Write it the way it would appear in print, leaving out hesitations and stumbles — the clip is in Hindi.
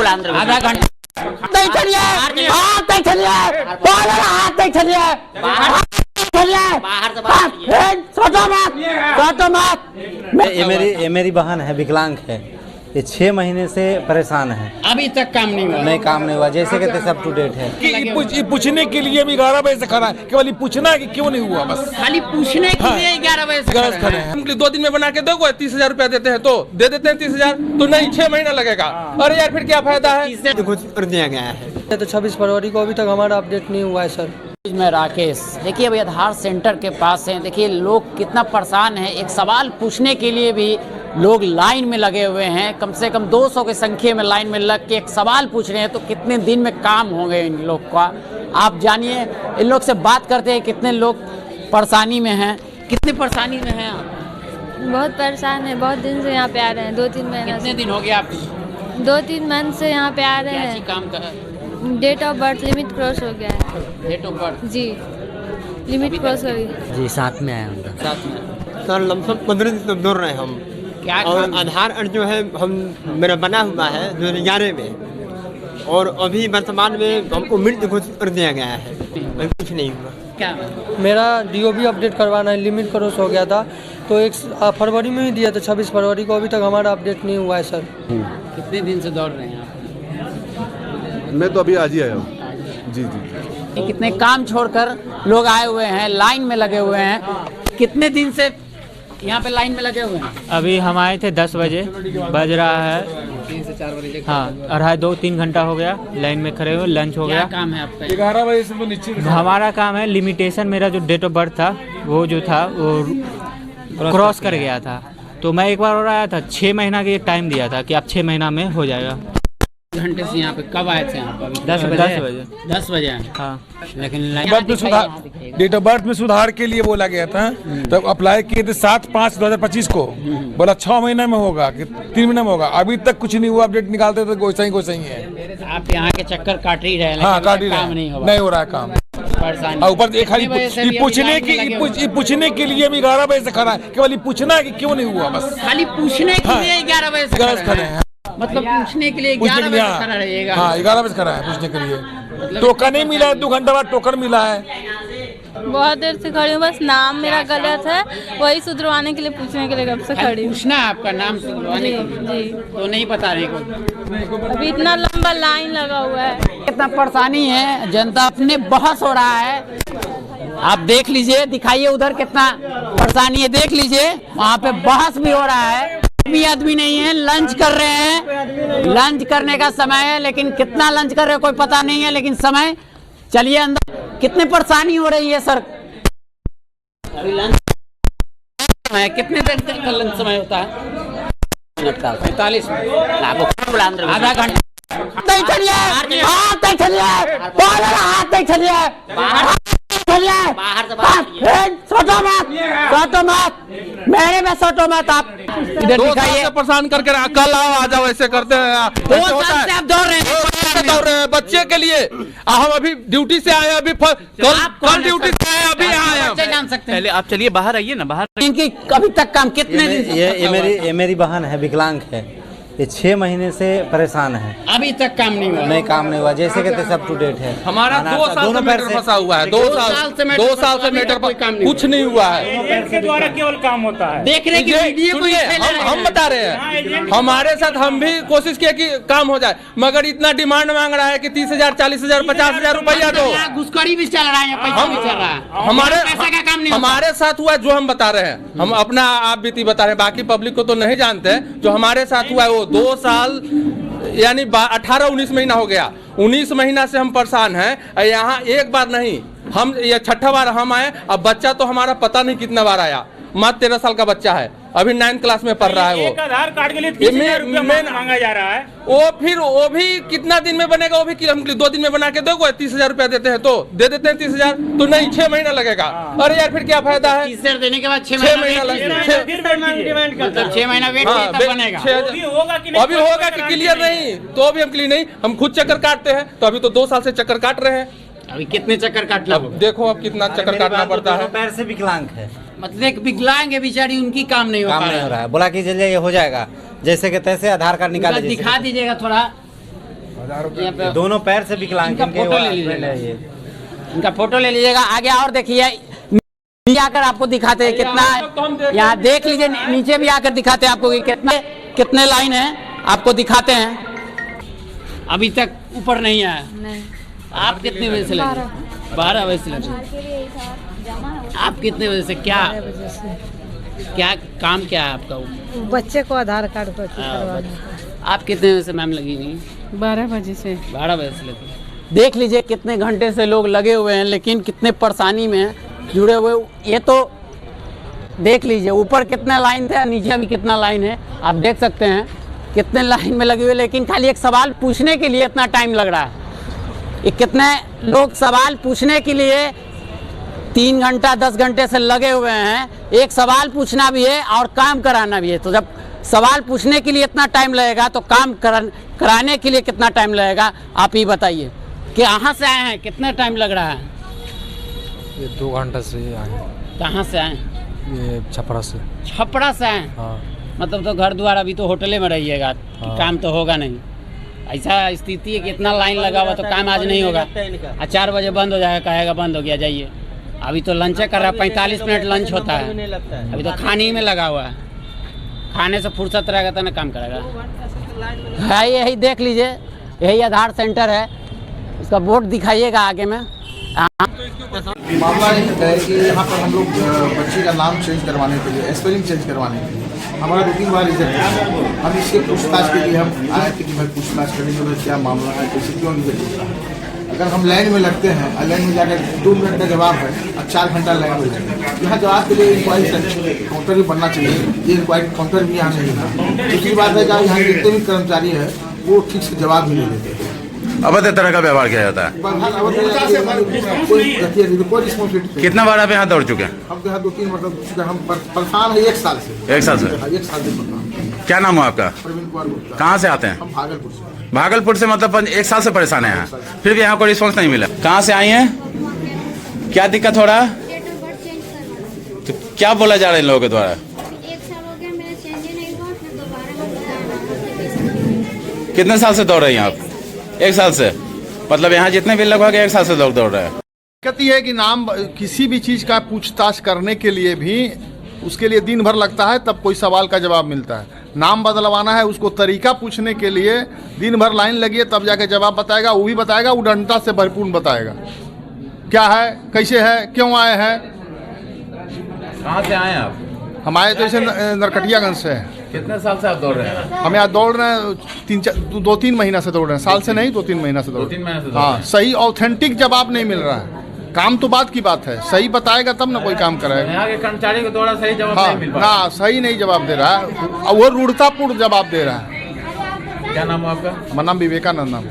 आधा घंटा नहीं चलिए, हाथ नहीं चलिए, हाथ नहीं चलिए, सोचो मत। ये मेरी बहन है, विकलांग है, ये 6 महीने से परेशान है। अभी तक काम नहीं हुआ? नहीं, काम नहीं हुआ, जैसे कहते सब टू डेट है। कि पूछने के लिए भी 11 बजे से खड़ा है, केवल पूछना है कि क्यों नहीं हुआ, बस खाली पूछने के लिए 11 बजे से खड़े हैं। हम 2 दिन में बना के दोगे, 30,000 रुपया देते हैं तो दे देते हैं 30,000, तो नहीं 6 महीना लगेगा। अरे यार फिर क्या फायदा है? कर दिया गया है तो 26 फरवरी को अभी तक हमारा अपडेट नहीं हुआ है सर। मैं राकेश, देखिए अभी आधार सेंटर के पास हैं। देखिए लोग कितना परेशान हैं, एक सवाल पूछने के लिए भी लोग लाइन में लगे हुए हैं। कम से कम 200 की संख्या में लाइन में लग के एक सवाल पूछ रहे हैं, तो कितने दिन में काम होंगे इन लोग का। आप जानिए, इन लोग से बात करते हैं कितने लोग परेशानी में हैं। कितने परेशानी में हैं आप? बहुत परेशान है, बहुत दिन से यहाँ पे आ रहे हैं, 2-3 महीना। कितने दिन हो गए आप? 2-3 मंथ से यहाँ पे आ रहे हैं। काम कर? Date of birth limit cross हो गया है। Date of birth? जी, लिमिट क्रॉस हो गई। जी, साथ में आया उनका। साथ में सर लमसम 15 दिन तक दौड़ रहे हैं हम। क्या और आधार कार्ड जो है हम मेरा बना हुआ है 2011 में, और अभी वर्तमान में हमको मृत घोषित कर दिया गया है, कुछ नहीं हुआ। क्या मेरा DOB अपडेट करवाना है, लिमिट क्रॉस हो गया था, तो 1 फरवरी में ही दिया था, 26 फरवरी को अभी तक हमारा अपडेट नहीं हुआ है सर। कितने दिन से दौड़ रहे हैं आप? मैं तो अभी आज ही आया हूँ। जी जी। कितने काम छोड़कर लोग आए हुए हैं, लाइन में लगे हुए हैं। कितने दिन से यहाँ पे लाइन में लगे हुए हैं? अभी हम आए थे 10 बजे, बज रहा है 3 से 4 बजे। हाँ, 2.5-3 घंटा हो गया लाइन में खड़े हुए। लंच हो क्या गया। काम है आपका? 11 बजे से तो निश्चित हमारा काम है लिमिटेशन। मेरा जो डेट ऑफ बर्थ था वो जो था वो क्रॉस कर गया था, तो मैं एक बार और आया था। 6 महीना के टाइम दिया था कि आप 6 महीना में हो जाएगा। घंटे से यहाँ पे कब आए थे आप? अभी 10 बजे। 10 बजे आए। हाँ, लेकिन बर्थ में सुधार, डेट ऑफ बर्थ में सुधार के लिए बोला गया था, तब अप्लाई किए थे 7/5/2025 को। बोला 6 महीने में होगा कि 3 महीने में होगा, अभी तक कुछ नहीं हुआ। अपडेट निकालते तो कोई सही है। आप यहाँ के चक्कर काट ही रहे हैं, हाँ, लेकिन काट ही काम रहे, नहीं नहीं हो रहा है काम। परेशानी। और ऊपर एक खाली कितनी बजे से अभी पूछने के लिए भी 11 बजे से खड़ा है, केवल पूछना है कि क्यों नहीं हुआ, बस खाली पूछने के लिए 11 बजे से खड़े हैं। मतलब पूछने के लिए 11 बजे से खड़ा रहिएगा? हाँ, 11 बजे खड़ा है पूछने के लिए। टोकन नहीं मिला है, 2 घंटा बाद टोकन मिला है। बहुत देर से खड़ी हूँ, बस नाम मेरा गलत है, वही सुधरवाने के लिए पूछने के लिए कब से खड़ी हूँ। पूछना है आपका नाम सुधरवाने के लिए? जी। तो नहीं बता रहे कोई? अभी इतना लंबा लाइन लगा हुआ है। कितना परेशानी है, जनता अपने बहस हो रहा है। आप देख लीजिए, दिखाइए उधर कितना परेशानी है, देख लीजिए वहाँ पे बहस भी हो रहा है। भी आदमी नहीं है, लंच कर रहे हैं। लंच करने का समय है, लेकिन कितना लंच कर रहे हैं कोई पता नहीं है, लेकिन समय। चलिए अंदर। कितने परेशानी हो रही है सर? अभी लंच समय कितने देर तक का लंच समय होता है? 45 मिनट। आधा घंटा नहीं चलिए, हाथ नहीं चलिए, हाथ नहीं चलिए, सोचो मत, मेरे में सोचो मत। आप इधर दिखाइए। परेशान करके कल आओ, आ जाओ, ऐसे करते हैं। 2 साल से आप दौड़ रहे हैं। दौड़ रहे हैं बच्चे के लिए। हम अभी ड्यूटी से आए, अभी कल ड्यूटी से आए, अभी आए। जान सकते हैं? पहले आप चलिए बाहर आइए ना, बाहर। इनकी अभी तक काम कितने दिन से? ये मेरी बहन है, विकलांग है, ये 6 महीने से परेशान है। अभी तक काम नहीं हुआ? नहीं, काम नहीं हुआ, जैसे कहते सब टू डेट है। हमारा 2 साल से मैटर फंसा हुआ है। 2 साल से मैटर पर कुछ नहीं हुआ है। के द्वारा केवल काम होता है। देखने की वीडियो को हम बता रहे हैं, हमारे साथ हम भी कोशिश किए कि काम हो जाए, मगर इतना डिमांड मांग रहा है कि 30,000, 40,000, 50,000 रुपया दो। घुसखोरी भी चल रहा है, पैसा भी चल रहा है। हमारे पैसा का काम नहीं होता। हमारे साथ हुआ जो हम बता रहे हैं, हम अपना आप बीती बता रहे हैं, बाकी पब्लिक को तो नहीं जानते। जो हमारे साथ हुआ है वो 2 साल यानी 18-19 महीना हो गया। 19 महीना से हम परेशान हैं। यहाँ एक बार नहीं, हम ये 6ठा बार हम आए। अब बच्चा तो हमारा पता नहीं कितना बार आया, मात्र 13 साल का बच्चा है, अभी 9th क्लास में पढ़ रहा है। वो आधार कार्ड के लिए 30,000 रुपया मांगा जा रहा है। वो भी कितना दिन में बनेगा? वो भी हम 2 दिन में बना के दोगे, 30,000 रुपया देते हैं तो दे देते हैं 30,000, तो नहीं 6 महीना लगेगा। अरे यार फिर क्या फायदा है? 30,000 देने के बाद 6 महीना लगेगा। 6 महीना वेट कीजिए, तब बनेगा। अभी होगा कि क्लियर नहीं, तो अभी हम क्लियर नहीं, हम खुद चक्कर काटते हैं। तो अभी तो 2 साल से चक्कर काट रहे हैं। अभी कितने चक्कर काटना? देखो अब कितना चक्कर काटना पड़ता है। पैर से विकलांग है, मतलब एक विकलांग है बेचारी, उनकी काम नहीं हो रहा है। बोला कि चलिए ये हो जाएगा, जैसे कि तैसे आधार कार्ड निकाले। दिखा दीजिएगा थोड़ा। यहाँ पे दोनों पैर से विकलांग इनका इनके फोटो ले husband लीजिएगा। है ये। इनका फोटो ले लीजिएगा। आगे और देखिए, नीचे आकर आपको दिखाते हैं कितना है। यहाँ देख लीजिए, नीचे भी आकर दिखाते हैं आपको कि कितने लाइन है, आपको दिखाते हैं। अभी तक ऊपर नहीं आया। नहीं, आप कितने बजे से लगे? 12 बजे से लगे। आप कितने बजे से क्या काम क्या है आपका? बच्चे को आधार कार्ड को आप कितने बजे से मैम लगी हुई? 12 बजे से। 12 बजे से लगी। देख लीजिए कितने घंटे से लोग लगे हुए हैं, लेकिन कितने परेशानी में जुड़े हुए। ये तो देख लीजिए ऊपर कितना लाइन था, नीचे भी कितना लाइन है, आप देख सकते हैं कितने लाइन में लगे हुए। लेकिन खाली एक सवाल पूछने के लिए इतना टाइम लग रहा है। ये कितने लोग सवाल पूछने के लिए 3 घंटा 10 घंटे से लगे हुए हैं। एक सवाल पूछना भी है और काम कराना भी है। तो जब सवाल पूछने के लिए इतना टाइम लगेगा तो काम कराने के लिए कितना टाइम लगेगा, आप ही बताइए। कि कहाँ से आए हैं, कितना टाइम लग रहा है? ये 2 घंटे से आए। कहाँ से आए? ये छपरा से। छपरा से आए? हाँ। मतलब तो घर द्वार अभी तो होटले में रहिएगा, काम तो होगा नहीं। ऐसा स्थिति है कि इतना लाइन लगा हुआ तो काम आज नहीं होगा। 4 बजे बंद हो जाएगा, कहेगा बंद हो गया जाइए। अभी तो लंच कर रहा है, 45 मिनट लंच होता है। अभी तो खाने ही में लगा हुआ है। खाने से फुर्सत रहेगा तो ना काम करेगा। है यही देख लीजिए, यही आधार सेंटर है। इसका बोर्ड दिखाइएगा आगे में। मामला है कि यहाँ पर हम लोग बच्चे का नाम चेंज करवाने के लिए, स्पेलिंग चेंज करवाने के लिए हमारा 2-3 बार रिजेक्ट है। हम इसके पूछताछ के लिए हम आए थे कि भाई पूछताछ करेंगे भाई क्या मामला है, कैसे क्यों रिजेक्ट होता है। अगर हम लाइन में लगते हैं और लाइन में जाकर 2 मिनट का जवाब है और 4 घंटा लाइन में जाए, यहाँ जवाब के लिए इंक्वायरी काउंटर भी बनना चाहिए। ये इंक्वायरी काउंटर भी यहाँ नहीं है। दूसरी बात है कि यहाँ जितने भी कर्मचारी है वो ठीक से जवाब भी नहीं देते। अभद्र तरह का व्यवहार किया जाता है। कोई रिस्पॉन्सिबिलिटी। कितना बार आप यहाँ दौड़ चुके हैं? हम तो यहाँ 2-3 मतलब हम परेशान है 1 साल से। 1 साल से? 1 साल से परेशान। क्या नाम है आपका? प्रवीण कुमार गुप्ता। कहाँ से आते हैं? हम भागलपुर से। भागलपुर से? मतलब 1 साल से परेशान है यहाँ, फिर भी यहाँ कोई रिस्पॉन्स नहीं मिला। कहाँ से आई हैं? क्या दिक्कत हो रहा है? तो क्या बोला जा रहा है इन लोगों के द्वारा? 1 साल हो गया मेरा चेंज नहीं हुआ, फिर दोबारा कितने साल से दौड़ रही हैं आप? 1 साल से? मतलब यहाँ जितने भी लगभग 1 साल से लोग दौड़ रहे हैं। दिक्कत ये है कि नाम किसी भी चीज़ का पूछताछ करने के लिए भी उसके लिए दिन भर लगता है, तब कोई सवाल का जवाब मिलता है। नाम बदलवाना है, उसको तरीका पूछने के लिए दिन भर लाइन लगी है, तब जाके जवाब बताएगा। वो भी बताएगा, उडंता से भरपूर बताएगा क्या है, कैसे है, क्यों आए हैं। कहाँ से आए हैं आप? हम आए तो इसे नरकटियागंज से। कितने साल से आप दौड़ रहे हैं? हम यहाँ दौड़ रहे हैं 2-3 महीना से दौड़ रहे हैं। साल से नहीं, 2-3 महीना से दौड़ रहे हैं। हाँ, सही ऑथेंटिक जवाब नहीं मिल रहा है। काम तो बात की बात है, सही बताएगा तब ना कोई काम कराएगा। यहाँ के कर्मचारी के द्वारा सही जवाब नहीं मिल पा रहा। हाँ, सही नहीं जवाब दे रहा है और वो रूढ़तापूर्ण जवाब दे रहा है। क्या नाम है आपका? हमारा नाम विवेकानंद नाम।